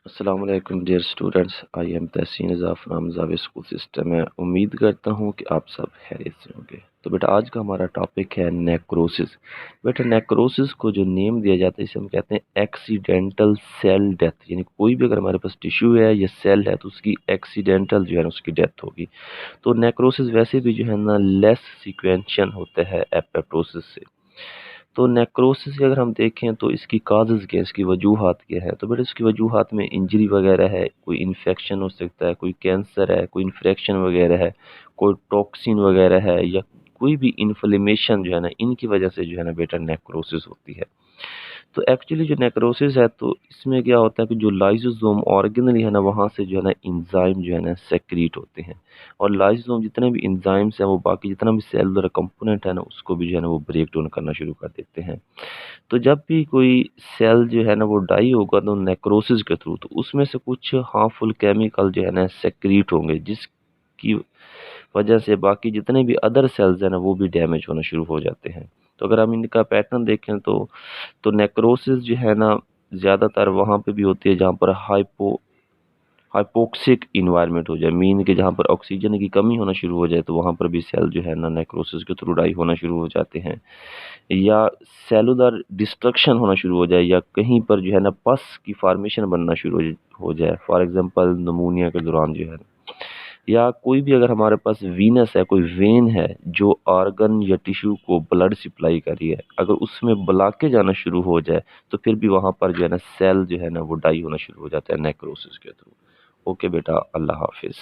السلام علیکم dear students, I am تحسین اضاف فرام زاویہ اسکول سسٹم میں امید کرتا ہوں کہ آپ سب خیریت سے ہوں گے۔ تو بیٹا آج کا ہمارا ٹاپک ہے نیکروسس۔ بیٹا نیکروسس کو جو نیم دیا جاتا ہے اسے ہم کہتے ہیں ایکسیڈنٹل سیل ڈیتھ، یعنی کوئی بھی اگر ہمارے پاس ٹیشو ہے یا سیل ہے تو اس کی ایکسیڈنٹل جو ہے نا اس کی ڈیتھ ہوگی۔ تو نیکروسس ویسے بھی جو ہے نا لیس سیکوینشن ہوتا ہے ایپوپٹوسس سے۔ تو نیکروسس کی اگر ہم دیکھیں تو اس کی کازز کیا ہے، اس کی وجوہات کیا ہے؟ تو بیٹا اس کی وجوہات میں انجری وغیرہ ہے، کوئی انفیکشن ہو سکتا ہے، کوئی کینسر ہے، کوئی انفیکشن وغیرہ ہے، کوئی ٹاکسین وغیرہ ہے، یا کوئی بھی انفلیمیشن جو ہے نا ان کی وجہ سے جو ہے نا بیٹا نیکروسس ہوتی ہے۔ تو ایکچولی جو نیکروسس ہے تو اس میں کیا ہوتا ہے کہ جو لائزوزوم آرگنلی ہے نا وہاں سے جو ہے نا انزائم جو ہے نا سیکریٹ ہوتے ہیں، اور لائزوزوم جتنے بھی انزائمس ہیں وہ باقی جتنا بھی سیلولر کمپوننٹ ہے نا اس کو بھی جو ہے نا وہ بریک ڈاؤن کرنا شروع کر دیتے ہیں۔ تو جب بھی کوئی سیل جو ہے نا وہ ڈائی ہوگا تو نیکروسس کے تھرو، تو اس میں سے کچھ ہارمفل کیمیکل جو ہے نا سیکریٹ ہوں گے، جس کی وجہ سے باقی جتنے بھی ادر سیلز ہیں نا وہ بھی ڈیمیج ہونا شروع ہو جاتے ہیں۔ تو اگر ہم ان کا پیٹرن دیکھیں تو نیکروسس جو ہے نا زیادہ تر وہاں پہ بھی ہوتی ہے جہاں پر ہائپوکسک انوائرمنٹ ہو جائے، مین کہ جہاں پر آکسیجن کی کمی ہونا شروع ہو جائے تو وہاں پر بھی سیل جو ہے نا نیکروسس کے تھرو ڈائی ہونا شروع ہو جاتے ہیں، یا سیلولر ڈسٹرکشن ہونا شروع ہو جائے، یا کہیں پر جو ہے نا پس کی فارمیشن بننا شروع ہو جائے، فار ایگزامپل نمونیا کے دوران جو ہے نا، یا کوئی بھی اگر ہمارے پاس وینس ہے، کوئی وین ہے جو آرگن یا ٹیشو کو بلڈ سپلائی کر رہی ہے، اگر اس میں بلاکیج آنا شروع ہو جائے تو پھر بھی وہاں پر جو ہے نا سیل جو ہے نا وہ ڈائی ہونا شروع ہو جاتا ہے نیکروسس کے تھرو۔ اوکے بیٹا، اللہ حافظ۔